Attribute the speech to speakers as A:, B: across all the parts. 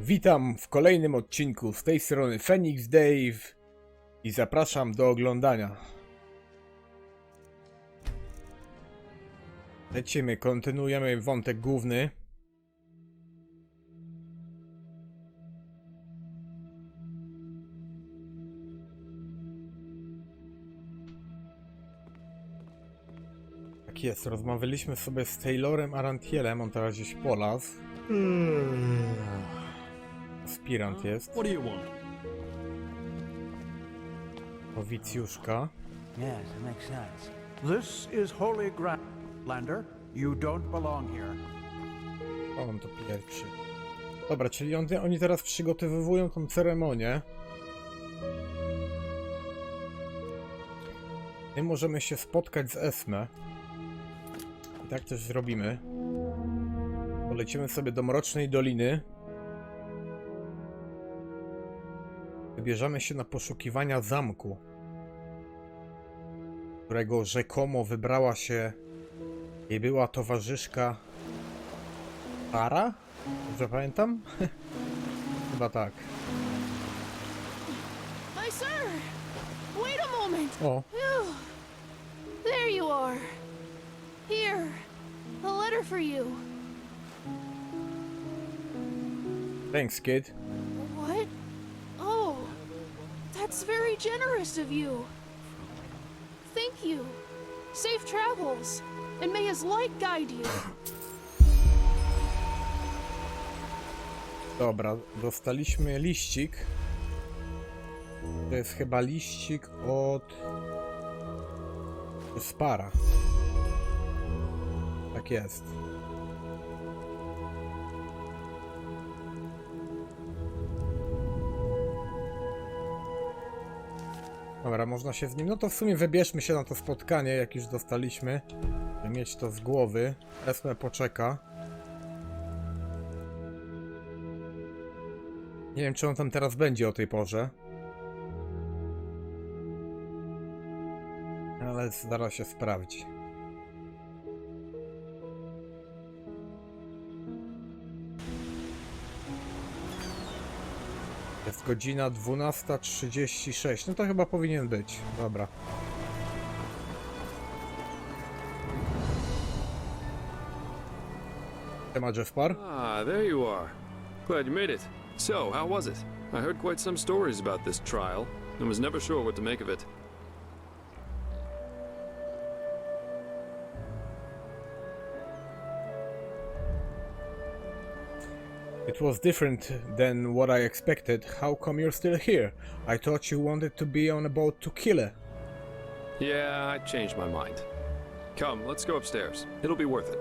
A: Witam w kolejnym odcinku, z tej strony Phoenix Dave i zapraszam do oglądania. Lecimy, kontynuujemy wątek główny. Tak jest, rozmawialiśmy sobie z Taylorem Arantielem, on teraz gdzieś polazł. Aspirant jest.
B: What do you want?
A: Nowicjuszka.
C: Yes, it makes sense.
B: This is Holy Ground, Lander. You don't belong here.
A: On to pierwszy. Dobra, czyli oni teraz przygotowywują tą ceremonię. My możemy się spotkać z Esme. I tak też zrobimy. Polecimy sobie do Mrocznej Doliny. Wybierzemy się na poszukiwania zamku, którego rzekomo wybrała się jej była towarzyszka Tarą? Dobrze pamiętam? Chyba tak.
D: My sir! Wait a moment!
A: O,
D: Phew. There you are. Here, a letter for you.
A: thanks kid.
D: What? Oh, that's very generous of you. Thank you. Safe travels, and may his light guide you.
A: Dobra, dostaliśmy liścik. To jest chyba liścik od Spara. Tak jest. Dobra, można się z nim... No to w sumie wybierzmy się na to spotkanie, jak już dostaliśmy. By mieć to z głowy. Esme poczeka. Nie wiem, czy on tam teraz będzie o tej porze. Ale zaraz się sprawdzi. Jest godzina 12:36. No to chyba powinien być. Dobra. Siema, Jeff Par.
E: Ah, there you are. Glad you made it. So, how was it? I heard quite some stories about this trial, and was never sure what to make of it.
A: It was different than what I expected. How come you're still here? I thought you wanted to be on a boat to kill her.
E: Yeah, I changed my mind. Come, let's go upstairs. It'll be worth it.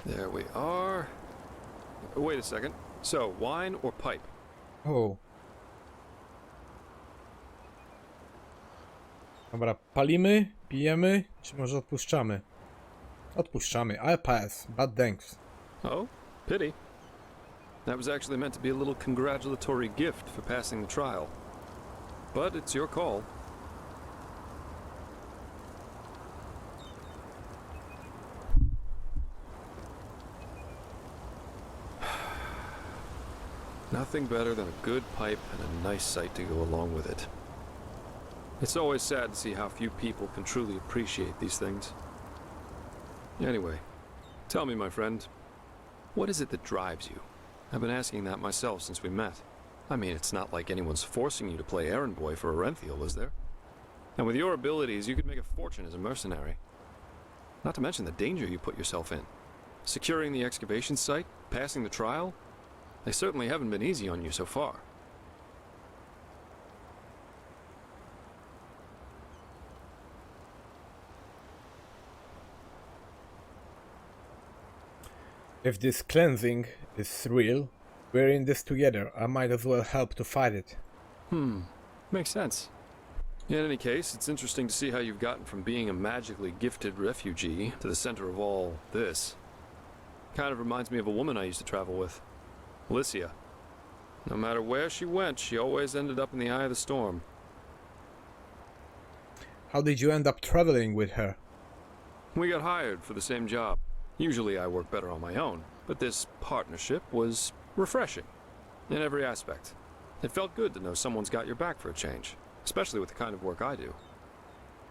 E: There we are. Wait a second. So, wine or pipe?
A: O. Dobra, palimy, pijemy, czy może odpuszczamy? Odpuszczamy. I pass, but thanks.
E: Oh, pity. That was actually meant to be a little congratulatory gift for passing the trial. But it's your call. Nothing better than a good pipe and a nice sight to go along with it. It's always sad to see how few people can truly appreciate these things. Anyway, tell me, my friend, what is it that drives you? I've been asking that myself since we met. I mean, it's not like anyone's forcing you to play errand boy for Arenthiel, is there? And with your abilities, you could make a fortune as a mercenary. Not to mention the danger you put yourself in. Securing the excavation site, passing the trial, they certainly haven't been easy on you so far.
A: If this cleansing is real, we're in this together. I might as well help to fight it.
E: Makes sense. In any case, it's interesting to see how you've gotten from being a magically gifted refugee to the center of all this. Kind of reminds me of a woman I used to travel with, Alicia. No matter where she went, she always ended up in the eye of the storm.
A: How did you end up traveling with her?
E: We got hired for the same job. Usually I work better on my own, but this partnership was refreshing in every aspect. It felt good to know someone's got your back for a change, especially with the kind of work I do.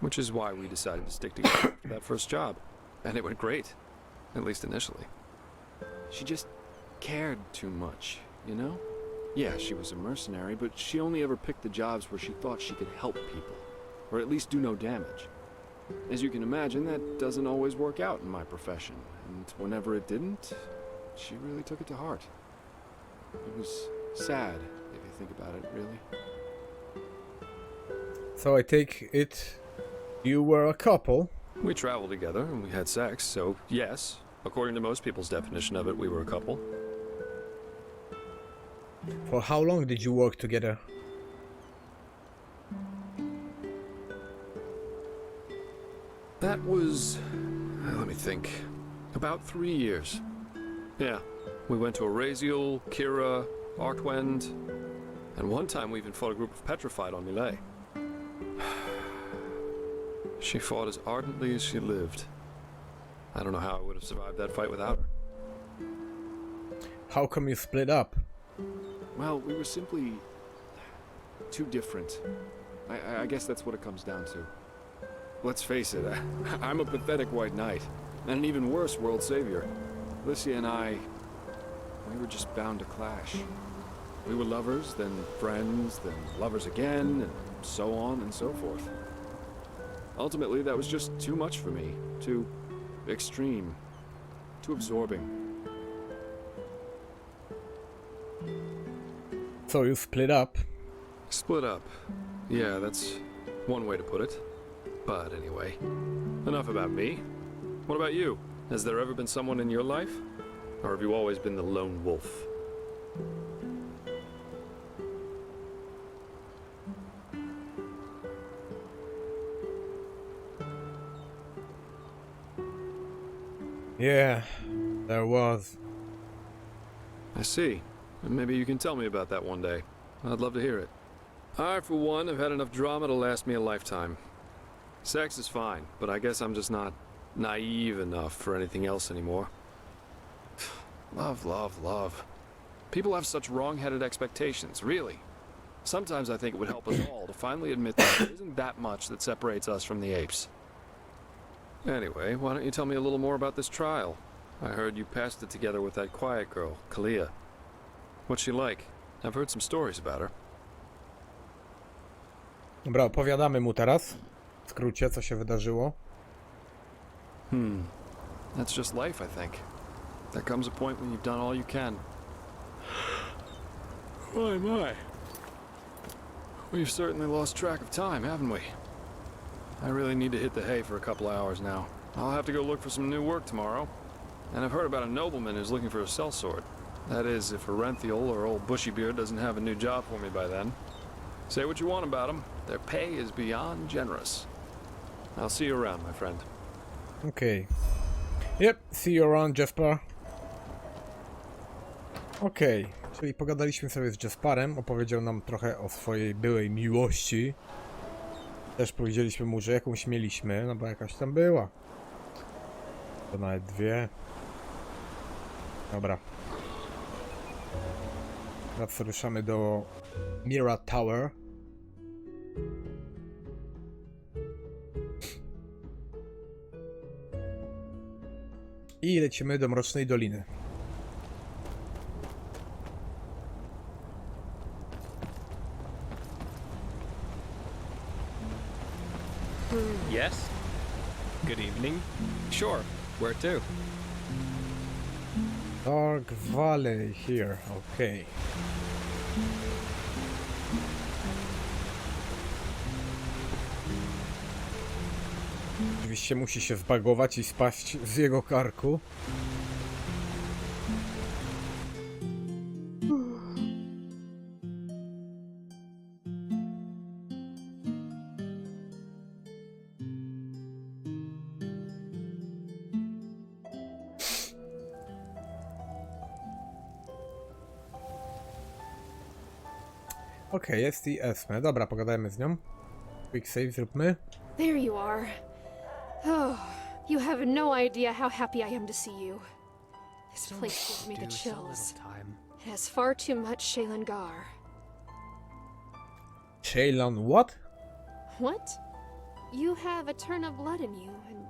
E: Which is why we decided to stick together for that first job. And it went great, at least initially. She just cared too much, you know? Yeah, she was a mercenary, but she only ever picked the jobs where she thought she could help people, or at least do no damage. As you can imagine, that doesn't always work out in my profession, and whenever it didn't, she really took it to heart. It was sad, if you think about it, really.
A: So I take it you were a couple?
E: We traveled together and we had sex, so yes, according to most people's definition of it, we were a couple.
A: For how long did you work together?
E: That was, let me think, about 3 years. Yeah, we went to Araziel, Kira, Arkwend, and one time we even fought a group of petrified on Millet. She fought as ardently as she lived. I don't know how I would have survived that fight without her.
A: How come you split up?
E: Well, we were simply too different. I guess that's what it comes down to. Let's face it, I'm a pathetic white knight, and an even worse world savior. Alicia and I, we were just bound to clash. We were lovers, then friends, then lovers again, and so on and so forth. Ultimately, that was just too much for me. Too extreme. Too absorbing.
A: So you split up?
E: Split up. Yeah, that's one way to put it. But anyway, enough about me. What about you? Has there ever been someone in your life? Or have you always been the lone wolf?
A: Yeah, there was.
E: I see. And maybe you can tell me about that one day. I'd love to hear it. I, for one, have had enough drama to last me a lifetime. Sex is fine, but I guess I'm just not naive enough for anything else anymore. Love, love, love. People have such wrong-headed expectations, really. Sometimes I think it would help us all to finally admit that there isn't that much that separates us from the apes. Anyway, why don't you tell me a little more about this trial? I heard you passed it together with that quiet girl, Kalia. What's she like? I've heard some stories about her.
A: Dobra, opowiadamy mu teraz. W skrócie, co się wydarzyło.
E: That's just life, I think. There comes a point when you've done all you can. My. We've certainly lost track of time, haven't we? I really need to hit the hay for a couple hours now. I'll have to go look for some new work tomorrow. And I've heard about a nobleman who's looking for a sellsword. That is, if Arenthiel or old Bushybeard doesn't have a new job for me by then. Say what you want about them, their pay is beyond generous. I'll see you around, my friend.
A: Okej. Yep, see you around, Jasper. Okej, czyli pogadaliśmy sobie z Jasperem, opowiedział nam trochę o swojej byłej miłości. Też powiedzieliśmy mu, że jakąś mieliśmy, no bo jakaś tam była. To nawet dwie. Dobra. Teraz ruszamy do Mira Tower. I lecimy do Mrocznej Doliny.
F: Yes? Good evening. Sure. Where to?
A: Dark Valley here, okej. Oczywiście musi się zbagować i spaść z jego karku. Okej, jest i Esme. Dobra, pogadajmy z nią. Quick save zróbmy.
D: There you are. Oh, you have no idea how happy I am to see you. This place gives me the chills. It has far too much Shaelan.
A: Shaelan what?
D: What? You have a turn of blood in you, and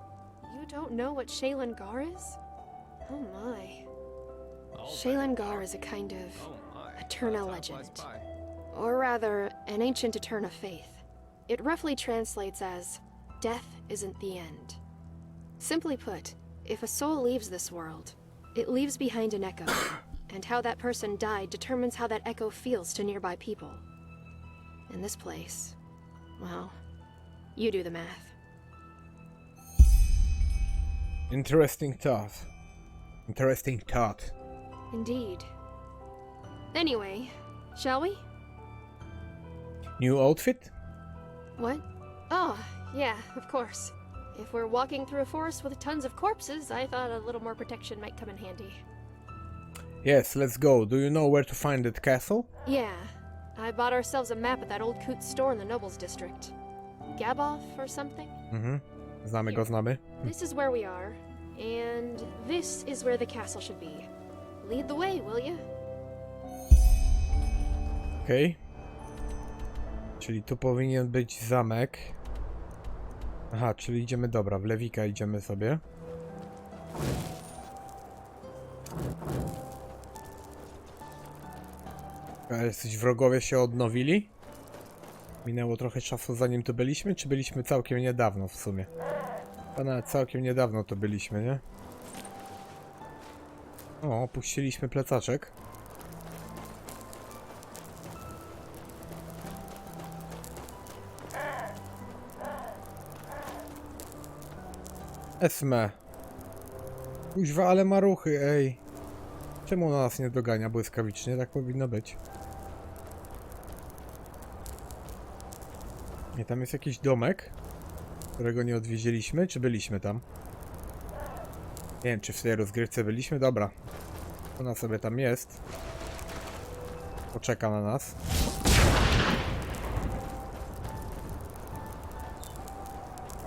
D: you don't know what Shaelan is? Oh my. Shaelan is a kind of Eterna legend. Or rather, an ancient Eterna faith. It roughly translates as, death isn't the end. Simply put, if a soul leaves this world, it leaves behind an echo, and how that person died determines how that echo feels to nearby people. In this place, well, you do the math.
A: Interesting thought. Interesting thought.
D: Indeed. Anyway, shall we?
A: New outfit?
D: What? Oh, yeah, of course. If we're walking through a forest with tons of corpses, I thought a little more protection might come in handy.
A: Yes, let's go. Do you know where to find that castle?
D: Yeah, I bought ourselves a map at that old coot store in the Nobles District. Gaboff or something?
A: Znamy go, znamy.
D: This is where we are, and this is where the castle should be. Lead the way, will you?
A: Okej. Czyli tu powinien być zamek. Aha, czyli idziemy, dobra, w lewika idziemy sobie. A jacyś wrogowie się odnowili? Minęło trochę czasu zanim tu byliśmy, czy byliśmy całkiem niedawno w sumie? A nawet całkiem niedawno to byliśmy, nie? O, opuściliśmy plecaczek. Esme. Kuźwa, ale ma ruchy, ej. Czemu ona nas nie dogania błyskawicznie? Tak powinno być. Nie, tam jest jakiś domek, którego nie odwiedziliśmy, czy byliśmy tam? Nie wiem, czy w tej rozgrywce byliśmy. Dobra. Ona sobie tam jest. Poczeka na nas.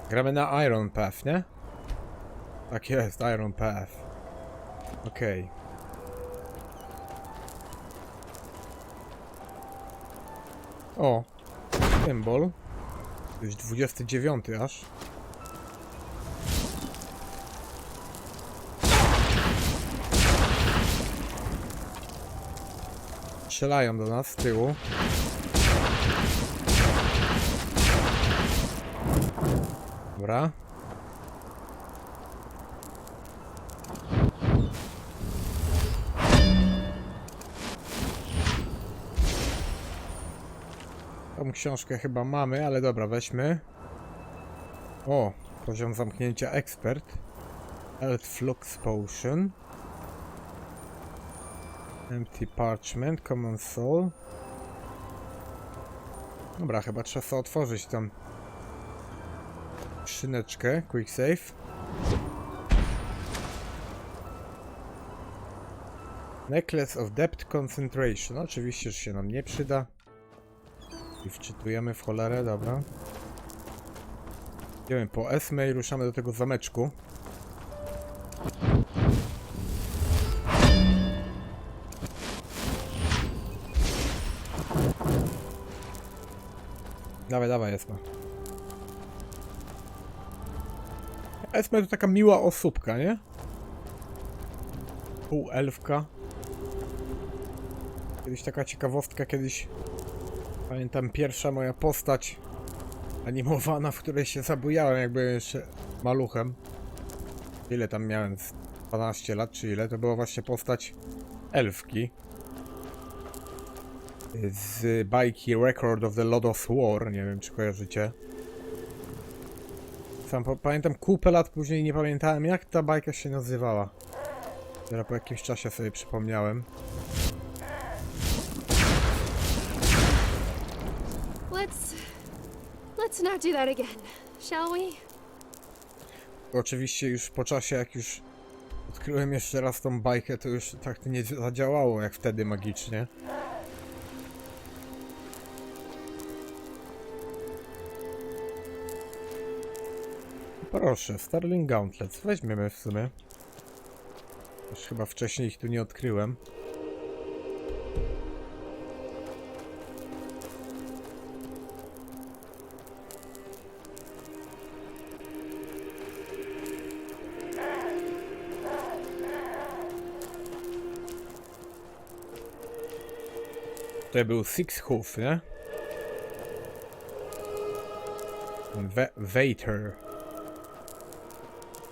A: Gramy na Iron Path, nie? Tak jest, Iron Path. Okej. O, symbol. To już 29 aż. Strzelają do nas z tyłu. Dobra. Tą książkę chyba mamy, ale dobra, weźmy. O, poziom zamknięcia ekspert. Health Flux Potion. Empty Parchment, Common Soul. Dobra, chyba trzeba sobie otworzyć tam skrzyneczkę. Quick save. Necklace of Depth Concentration. Oczywiście, że się nam nie przyda. I wczytujemy w cholerę, dobra. Idziemy po Esme i ruszamy do tego zameczku. Dawaj, dawaj, Esme. Esme to taka miła osóbka, nie? Półelfka. Kiedyś taka ciekawostka, kiedyś pamiętam pierwsza moja postać animowana, w której się zabujałem, jak byłem jeszcze maluchem. Ile tam miałem? 12 lat czy ile? To była właśnie postać elfki. Z bajki Record of the Lord of War. Nie wiem, czy kojarzycie. Sam pamiętam kupę lat później, nie pamiętałem, jak ta bajka się nazywała. Teraz po jakimś czasie sobie przypomniałem.
D: Let's not do that again, shall we?
A: Oczywiście już po czasie, jak już odkryłem jeszcze raz tą bajkę, to już tak nie zadziałało jak wtedy magicznie. Proszę, Starling Gauntlets. Weźmiemy w sumie. Już chyba wcześniej ich tu nie odkryłem. To był Six Hoof, nie? Waiter,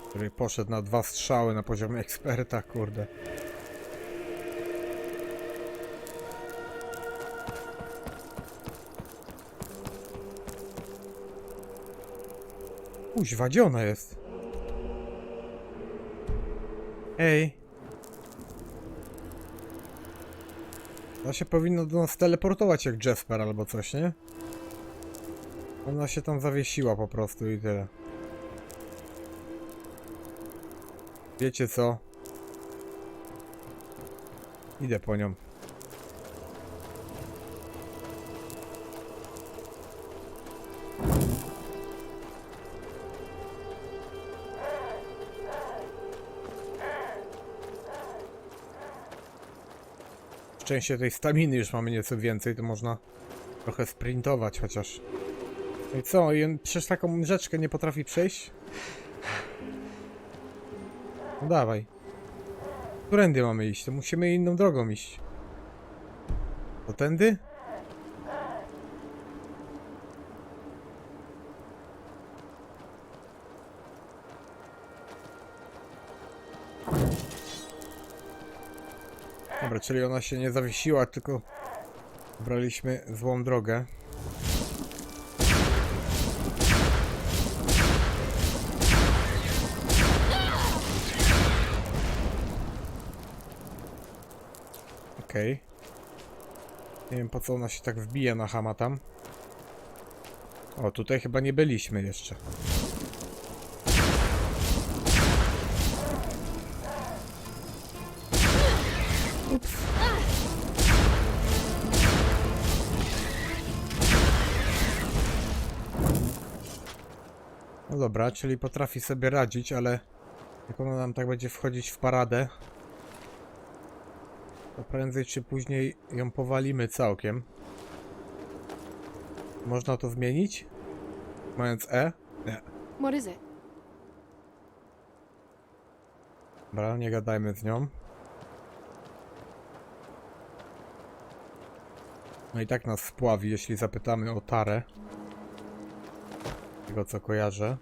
A: który poszedł na 2 strzały na poziomie eksperta, kurde. Kuźwa, gdzie ona jest? Ej. Ona się powinno do nas teleportować jak Jasper albo coś, nie? Ona się tam zawiesiła po prostu i tyle. Wiecie co? Idę po nią. Szczęście tej staminy już mamy nieco więcej, to można trochę sprintować chociaż. No i co? I on przecież taką rzeczkę nie potrafi przejść? No dawaj. Którędy mamy iść? To musimy inną drogą iść. To tędy? Dobra, czyli ona się nie zawiesiła, tylko braliśmy złą drogę. Okej. Nie wiem, po co ona się tak wbija na chama tam. O, tutaj chyba nie byliśmy jeszcze. Ups. No dobra, czyli potrafi sobie radzić, ale jak ona nam tak będzie wchodzić w paradę, to prędzej czy później ją powalimy całkiem. Można to zmienić? Mając E? Nie.
D: What is it?
A: Dobra, nie gadajmy z nią. No i tak nas spławi, jeśli zapytamy o Tarę. Tego co kojarzę.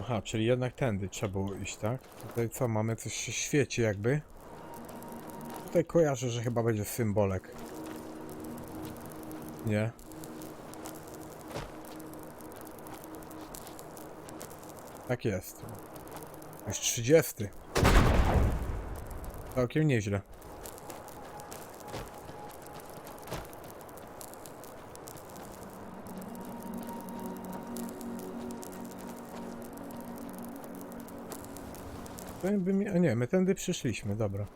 A: Aha, czyli jednak tędy trzeba było iść, tak? Tutaj co, mamy coś się świeci jakby. Tutaj kojarzę, że chyba będzie symbolek. Nie. Tak jest. Już 30. Całkiem nieźle. A nie, my tędy przyszliśmy, dobra.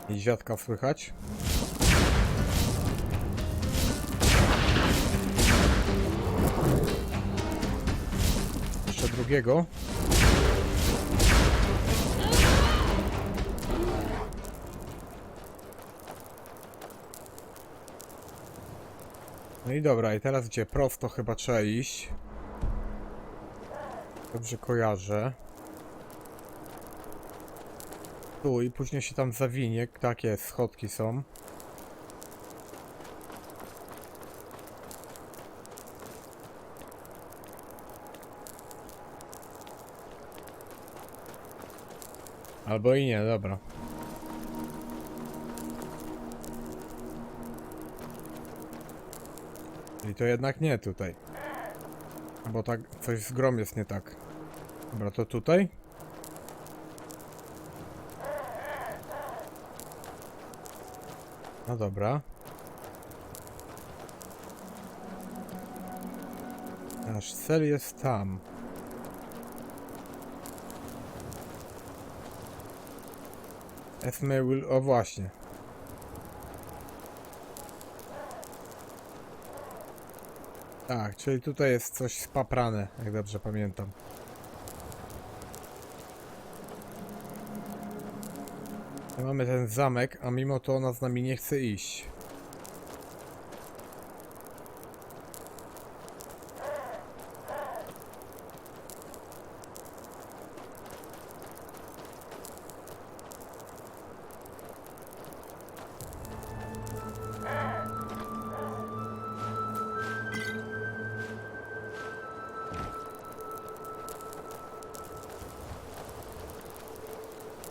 A: I dziadka słychać. Jeszcze drugiego. No i dobra, i teraz gdzie? Prosto chyba trzeba iść. Dobrze kojarzę. Tu i później się tam zawinie. Takie schodki są. Albo i nie, dobra. I to jednak nie tutaj. Bo tak coś z grom jest nie tak. Dobra, to tutaj? No dobra. Nasz cel jest tam. Esme will... O właśnie. Tak, czyli tutaj jest coś spaprane, jak dobrze pamiętam. Mamy ten zamek, a mimo to ona z nami nie chce iść.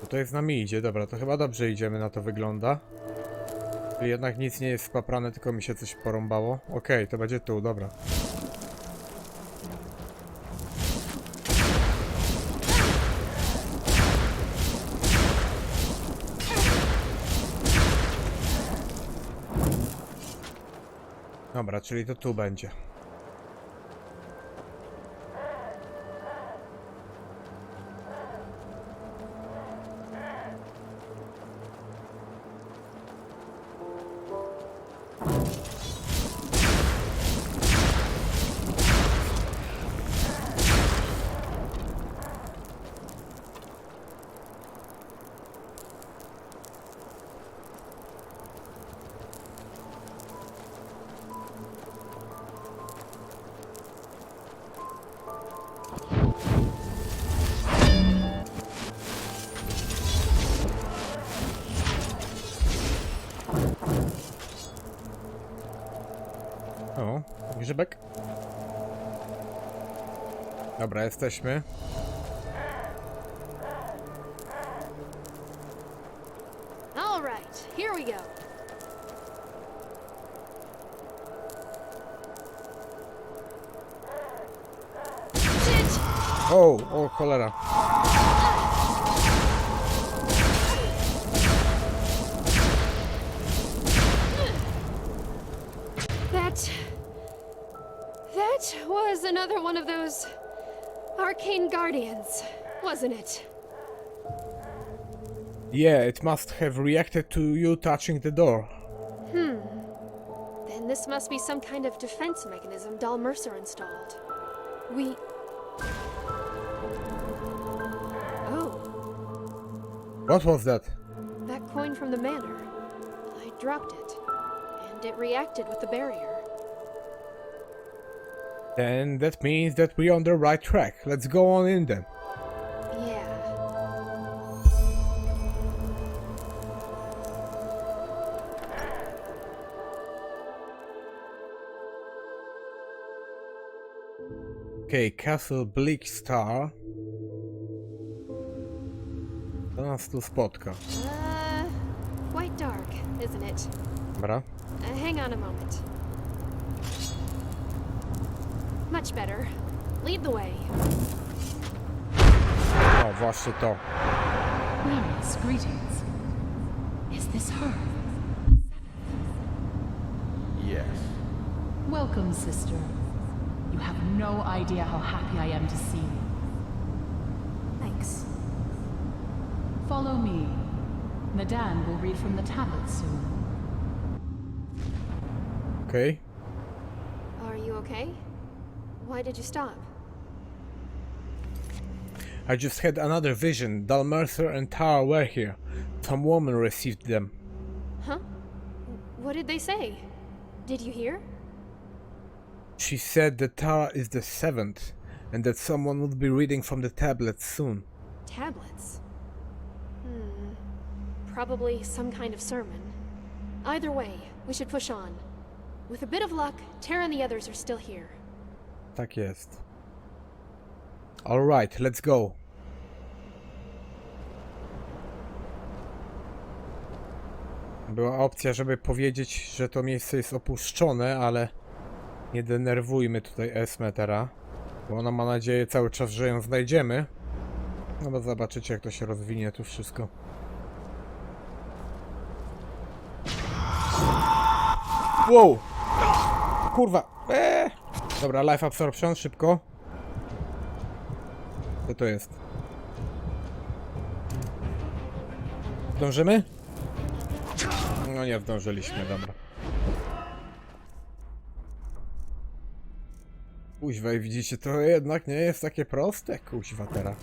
A: Tutaj z nami idzie, dobra, to chyba dobrze idziemy, na to wygląda. Czyli jednak nic nie jest spaprane, tylko mi się coś porąbało. Okej, to będzie tu, dobra. Dobra, czyli to tu będzie. O, grzybek. Dobra, jesteśmy.
D: All right, here we go. Shit!
A: O, cholera.
D: That was another one of those arcane guardians, wasn't it?
A: Yeah, it must have reacted to you touching the door.
D: Then this must be some kind of defense mechanism Dal Mercer installed. Oh,
A: What was that?
D: that coin from the manor. I dropped it, and it reacted with the barrier.
A: Then that means that we're on the right track. Let's go on in then.
D: Yeah.
A: Okay, Castle Bleakstar. To nas tu spotka.
D: Quite dark, isn't it?
A: Dobra.
D: Hang on a moment. Much better. Lead the way.
A: O, właśnie to.
G: Queens, greetings. Is this her?
B: Yes.
G: Welcome, sister. You have no idea how happy I am to see you.
D: Thanks.
G: Follow me. Nadan will read from the tablet soon.
A: Okay.
D: Are you okay? Why did you stop?
A: I just had another vision. Dal Mercer and Tarą were here. Some woman received them.
D: Huh? What did they say? Did you hear?
A: She said that Tarą is the 7th, and that someone would be reading from the tablet soon.
D: Tablets? Probably some kind of sermon. Either way, we should push on. With a bit of luck, Tarą and the others are still here.
A: Tak jest. Alright, let's go. Była opcja, żeby powiedzieć, że to miejsce jest opuszczone, ale nie denerwujmy tutaj Esme teraz, bo ona ma nadzieję cały czas, że ją znajdziemy. No bo zobaczycie, jak to się rozwinie tu wszystko. Wow! Kurwa! Dobra, life absorption, szybko. Co to jest? Zdążymy? No nie zdążyliśmy, dobra. Kuźwa, i widzicie, to jednak nie jest takie proste, kuźwa teraz.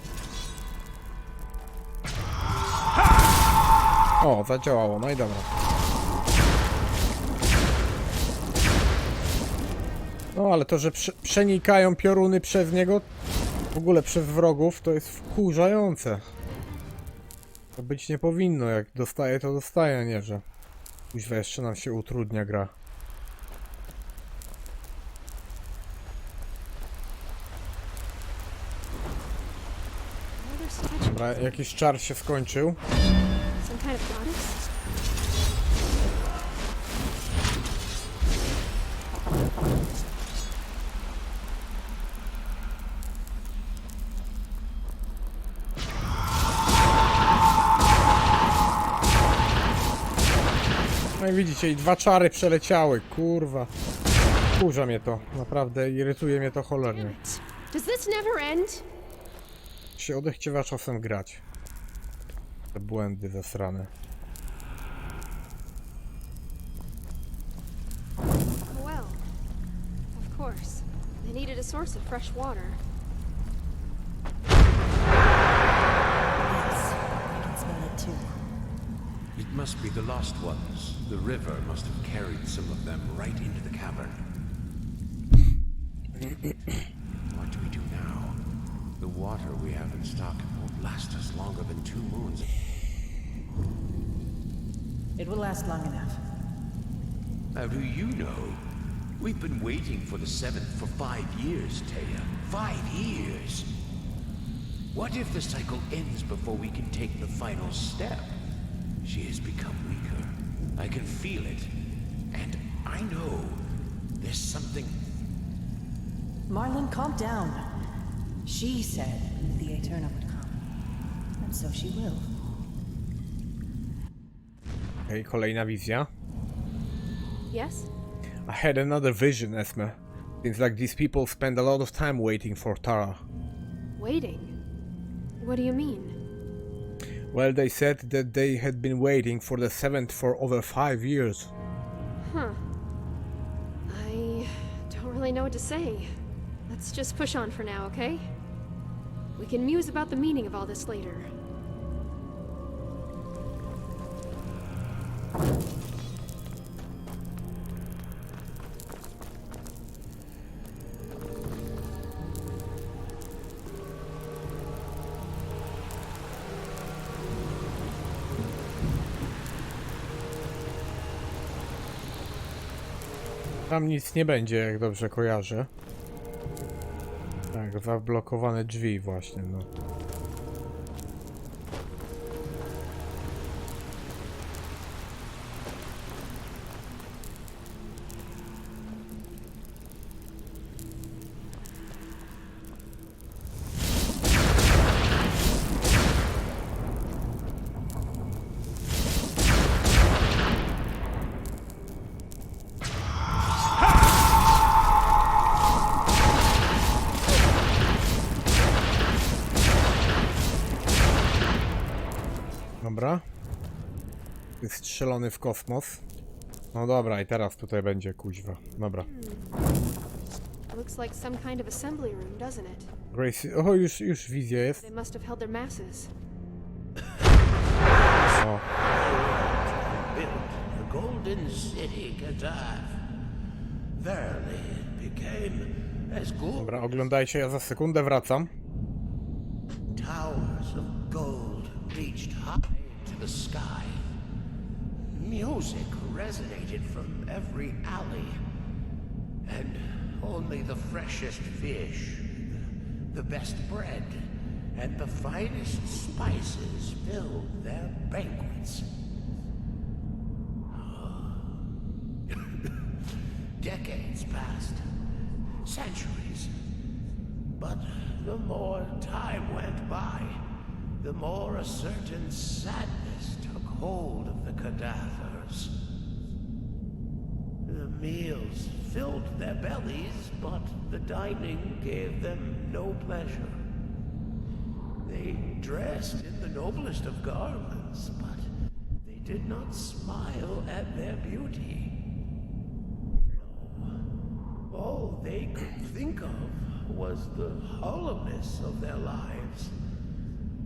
A: O, zadziałało, no i dobra. No ale to, że przenikają pioruny przez niego, w ogóle przez wrogów, to jest wkurzające. To być nie powinno, jak dostaje, to dostaje, nie że... Kuźwa, jeszcze nam się utrudnia gra. Dobra, jakiś czar się skończył.
D: Some kind of goddess?
A: No i widzicie, i 2 czary przeleciały, kurwa. Kurza mnie to, naprawdę irytuje mnie to cholernie.
D: Does this never end?
A: Się odechciewa czasem grać. Te błędy zasrane.
D: Well, of course. They needed a source of fresh water.
H: Yes, I can smell it too.
I: It must be the lost ones. The river must have carried some of them right into the cavern. What do we do now? The water we have in stock won't last us longer than 2 moons.
H: It will last long enough.
I: How do you know? We've been waiting for the 7th for 5 years, Taya. 5 years! What if the cycle ends before we can take the final step? She has become weaker. I can feel it. And I know there's something...
H: Marlon, calm down. She said the Eternal would come. And so she will.
A: Okej, kolejna wizja.
D: Yes?
A: I had another vision, Esme. Seems like these people spend a lot of time waiting for Tarą.
D: Waiting? What do you mean?
A: Well, they said that they had been waiting for the 7th for over 5 years.
D: Huh. I don't really know what to say. Let's just push on for now, okay? We can muse about the meaning of all this later.
A: Tam nic nie będzie, jak dobrze kojarzę. Tak, zablokowane drzwi właśnie, no. Dobra. Jest strzelony w kosmos. No dobra, i teraz tutaj będzie kuźwa. Dobra.
D: Looks like some kind of assembly room, doesn't it?
A: Gracie... O, już wizja jest.
D: They must have held their masses.
A: O.
J: Built the golden city Gaddafi. Verily it became as gold.
A: Dobra, oglądajcie, ja za sekundę wracam.
J: Towers of gold reached high into the sky. Music resonated from every alley. And only the freshest fish, the best bread, and the finest spices filled their banquets. Decades passed, centuries. But the more time went by, the more a certain sadness took hold of the cadavers. The meals filled their bellies, but the dining gave them no pleasure. They dressed in the noblest of garments, but they did not smile at their beauty. No. All they could think of was the hollowness of their lives.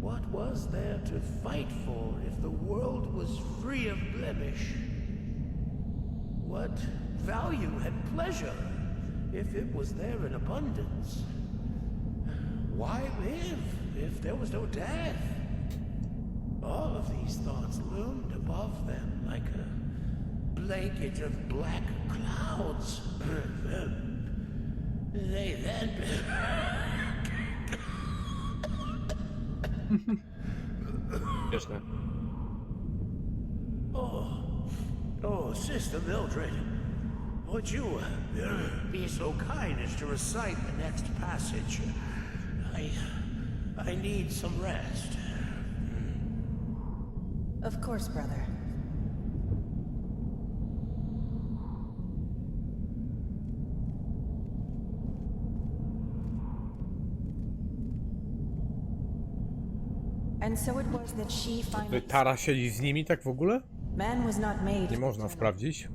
J: What was there to fight for if the world was free of blemish? What value had pleasure if it was there in abundance? Why live if there was no death? All of these thoughts loomed above them like a blanket of black clouds. They then...
F: Śmieszne.
J: Oh, Sister Mildred, would you be so kind as to recite the next passage? I need some rest.
H: Of course, brother. And so it was that she finally...
A: Tara siedzi z nimi tak w ogóle?
H: Man was not made...
A: Nie można sprawdzić.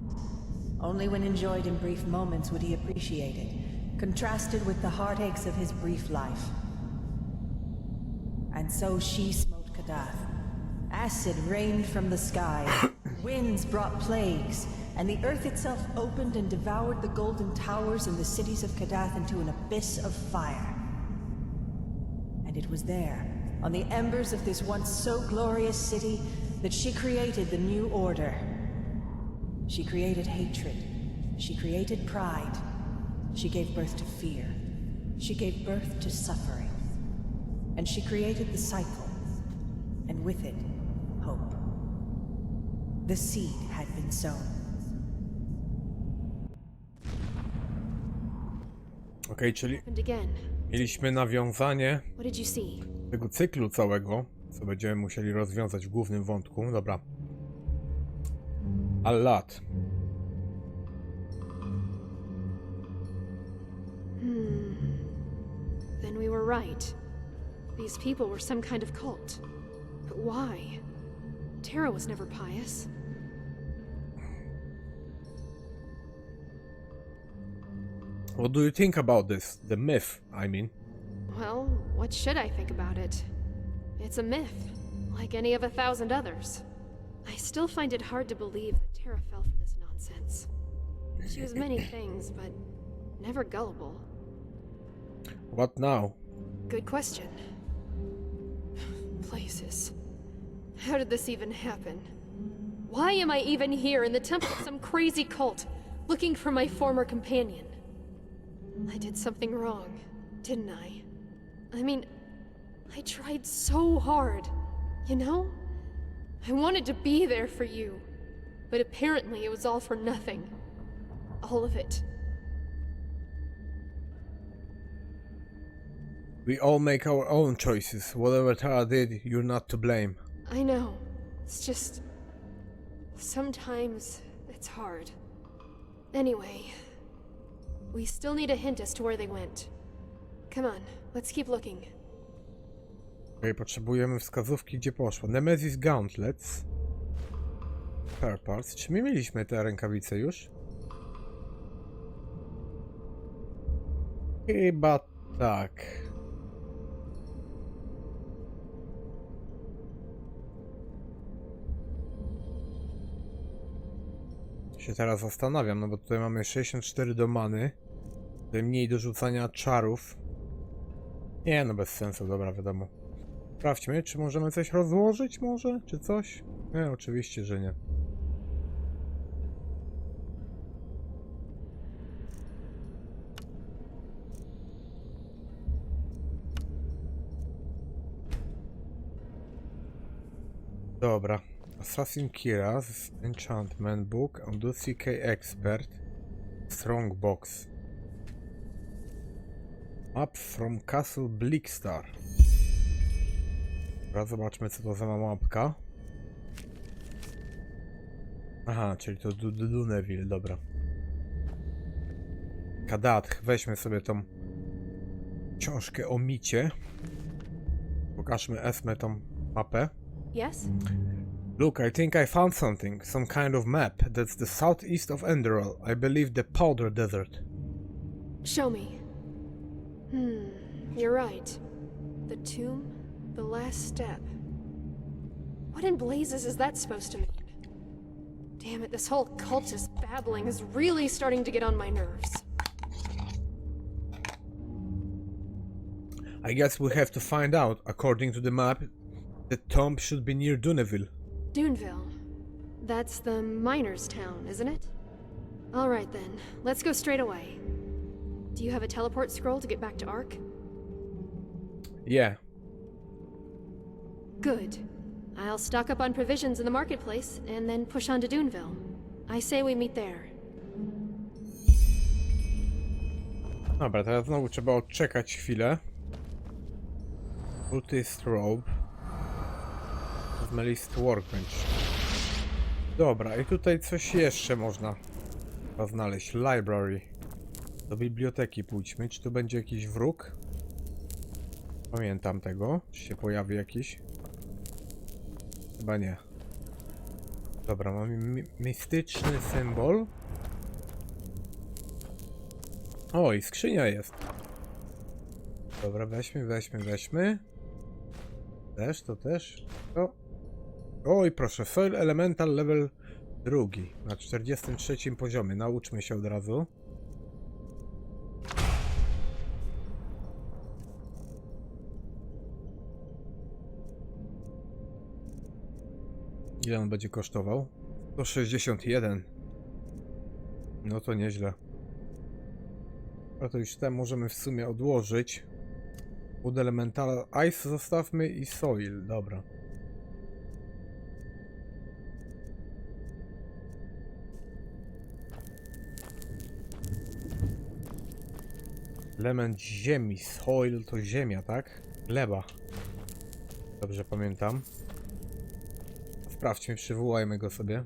H: Only when enjoyed in brief moments would he appreciate it, contrasted with the heartaches of his brief life. And so she smote Kadath. Acid rained from the sky, winds brought plagues, and the earth itself opened and devoured the golden towers and the cities of Kadath into an abyss of fire. And it was there, on the embers of this once so glorious city, that she created the new order. She created hatred. She created pride. She gave birth to fear. She gave birth to suffering. And she created the cycle, and with it, hope. The seed had been sown.
A: Okej, czyli
D: And again.
A: mieliśmy nawiązanie
D: What did you see?
A: tego cyklu całego, co będziemy musieli rozwiązać w głównym wątku. Dobra. A lat.
D: Then we were right. These people were some kind of cult. But why? Tarą was never pious.
A: What do you think about this? The myth, I mean.
D: Well, what should I think about it? It's a myth, like any of 1,000 others. I still find it hard to believe that Tarą fell for this nonsense. She was many things, but never gullible.
A: What now?
D: Good question. Places. How did this even happen? Why am I even here in the temple of some crazy cult, looking for my former companion? I did something wrong, didn't I? I mean, I tried so hard, you know? I wanted to be there for you, but apparently it was all for nothing. All of it.
A: We all make our own choices. Whatever Tara did, you're not to blame.
D: I know. It's just... sometimes it's hard. Anyway, we still need a hint as to where they went. Come on, let's keep looking.
A: Okej, potrzebujemy wskazówki, gdzie poszło. Nemesis Gauntlets. Spare parts. Czy my mieliśmy te rękawice już? Chyba tak. Się teraz zastanawiam, no bo tutaj mamy 64 do many. Tutaj mniej do rzucania czarów. Nie, no bez sensu, dobra, wiadomo. Sprawdźmy, czy możemy coś rozłożyć może, czy coś? Nie, oczywiście, że nie. Dobra. Assassin Kira's Enchantment Book, Auducji K Expert, Strongbox. Map from Castle Bleakstar. Dobra, zobaczmy, co to za mapka. Aha, czyli to Duneville, dobra. Kadath. Weźmy sobie tą książkę o micie. Pokażmy Esme tą mapę.
D: Yes?
A: Look, I think I found something. Some kind of map. That's the southeast of Enderal. I believe the Powder Desert.
D: Show me. You're right. The tomb, the last step. What in blazes is that supposed to mean? Damn it, this whole cultist babbling is really starting to get on my nerves.
A: I guess we have to find out. According to the map, the tomb should be near Duneville.
D: Duneville. That's the miner's town, isn't it? Alright then, let's go straight away. Do you have a teleport scroll to get back to Ark?
A: Yeah.
D: Good. I'll stock up on provisions in the marketplace and then push on to Duneville. I say we meet there.
A: Dobra, teraz znowu trzeba odczekać chwilę. Cultist Robe. Smelist Workbench. Dobra, i tutaj coś jeszcze można znaleźć. Library. Do biblioteki pójdźmy. Czy tu będzie jakiś wróg? Pamiętam tego. Czy się pojawi jakiś? Chyba nie. Dobra, mamy mistyczny symbol. O, i skrzynia jest. Dobra, weźmy. Też, to też. O. Oj, proszę, Soil Elemental level 2. Na 43 poziomie. Nauczmy się od razu. Ile on będzie kosztował? 161. No to nieźle. A to już ten możemy w sumie odłożyć. Wood Elemental Ice zostawmy i Soil, dobra. Element ziemi, Soil to ziemia, tak? Gleba. Dobrze pamiętam. Sprawdźmy, przywołajmy go sobie.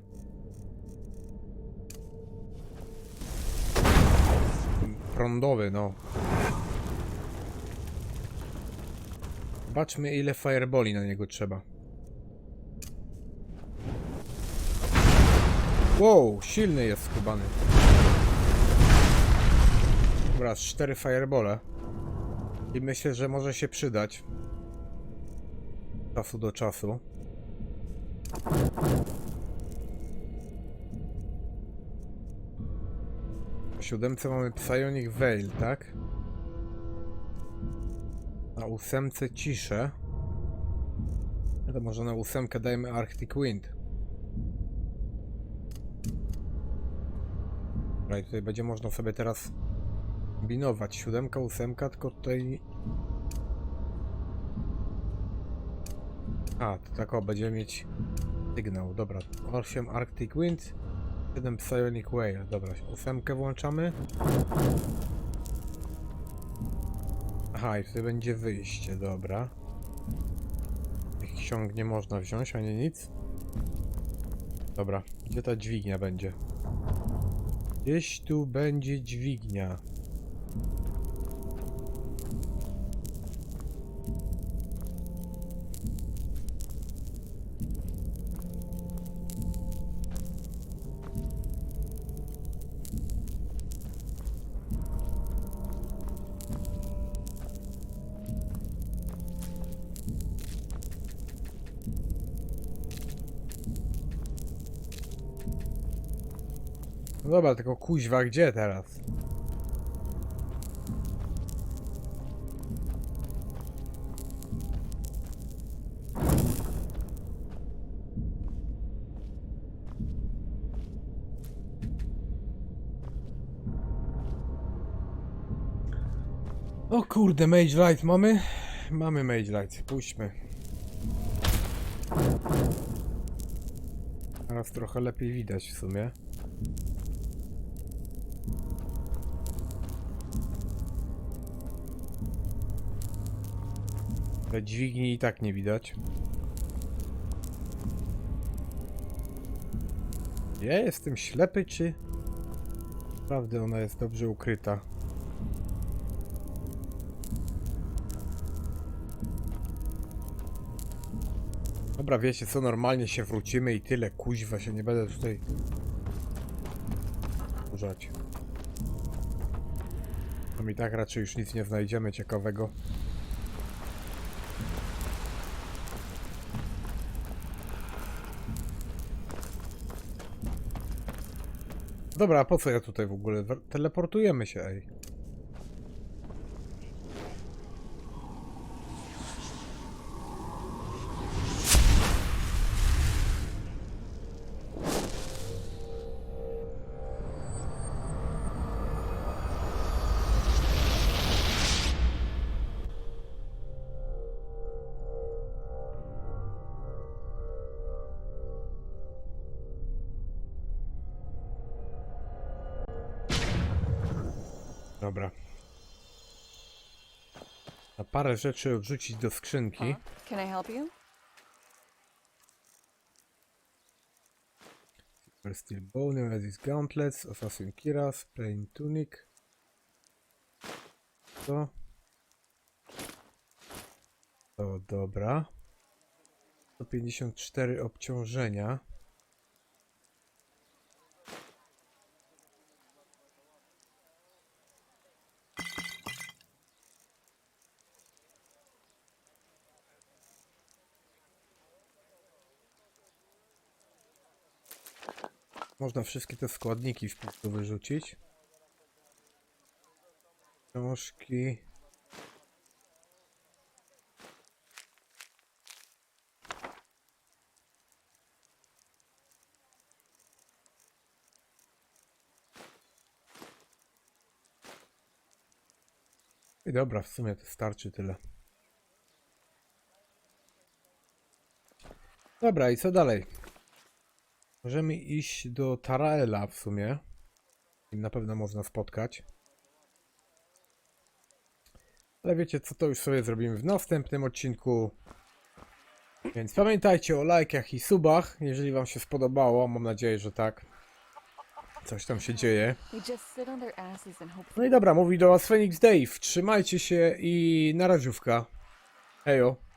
A: Prądowy, no. Zobaczmy, ile fireballi na niego trzeba. Wow, silny jest skubany. Dobra, 4 fireballe. I myślę, że może się przydać. Z czasu do czasu. W 7 mamy Psionic Veil, tak? Na 8 ciszę. No to może na 8 dajmy Arctic Wind. Dobra, i tutaj będzie można sobie teraz kombinować. 7, 8, tylko tutaj... A, to tak o, będziemy mieć sygnał. Dobra, 8 Arctic Wind, 7 Psionic Veil. Dobra, 8 włączamy. Aha, i tutaj będzie wyjście, dobra. Tych ksiąg nie można wziąć, ani nic. Dobra, gdzie ta dźwignia będzie? Gdzieś tu będzie dźwignia. No dobra, tylko kuźwa, gdzie teraz? O kurde, Mage Light mamy? Mamy Mage Light, puśćmy. Teraz trochę lepiej widać w sumie. Te dźwigni i tak nie widać. Ja jestem ślepy, czy... Naprawdę ona jest dobrze ukryta. Dobra, wiecie co, normalnie się wrócimy i tyle, kuźwa, się nie będę tutaj użać. Tam i tak raczej już nic nie znajdziemy ciekawego. Dobra, a po co ja tutaj w ogóle? Teleportujemy się, ej. Dobra. Na parę rzeczy odrzucić do skrzynki.
K: Can I help you?
A: Steel Bone, Resist Gauntlets, Assassin Kiras, Plain Tunic. To dobra. 154 obciążenia. Można wszystkie te składniki w punktu wyrzucić. Książki. I dobra, w sumie to starczy tyle. Dobra, i co dalej? Możemy iść do Taraela w sumie. I na pewno można spotkać. Ale wiecie co, to już sobie zrobimy w następnym odcinku. Więc pamiętajcie o lajkach i subach, jeżeli wam się spodobało. Mam nadzieję, że tak. Coś tam się dzieje. No i dobra, mówi do was Phoenix Dave. Trzymajcie się i na raziówka. Hejo.